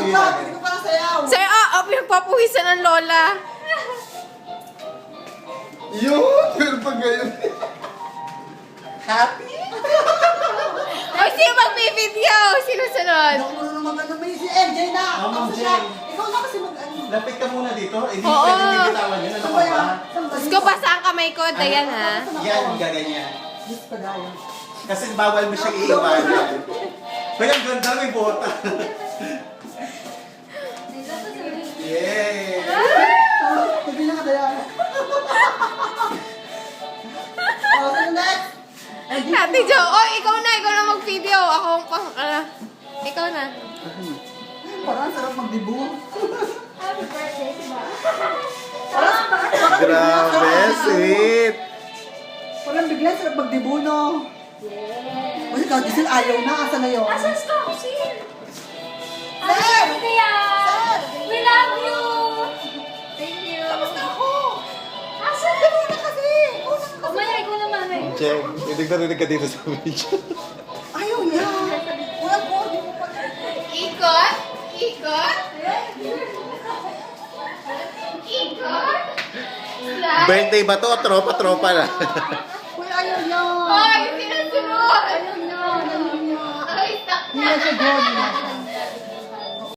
Hindi ko parang sayaw. Sir, pinagpapuwisan ng lola. Yun! Pero pag ngayon. Happy? Ay, sino mag-video? Sino sunod? Ako na naman ano may si MJ na. Ma'am Kasi Jen. siya. Ikaw na kasi mag-ano. Lapit ka muna dito. Hindi Oo. pwede may bitawan yun. Ano ka ba? Gusto basa ang kamay ko, Dayan ha. Yan, gaganyan. Diyos ko dayo. Kasi bawal mo siyang iiwanan. Kaya ang ganda may bota. Yay! Sabi na ka dayo. Oh, so next. Ate Jo, ikaw na mag-video. Ako ang pang, ikaw na. Parang sarap magdibu. Happy birthday, diba? Grabe, sweet! Parang bigla sarap magdibu, no? Yeah. Kasi ikaw, Giselle, ayaw na. Asa na yun? Asan si Kausin? Sir! Happy birthday, Sir! We love you! Thank you. Tapos na ako. Asan? Dali na kasi. Umalay ko naman eh. Check, rinig na rinig ka dito sa video. Ayaw niya. Walang ko, di mo pa. Ikot? Ikot? Ikot? Birthday ba to? Tropa-tropa na. Uy, ayaw niya. Ay, sinasunod! Ayaw niya. Ayaw niya. Ay, tak Hindi na siya gone.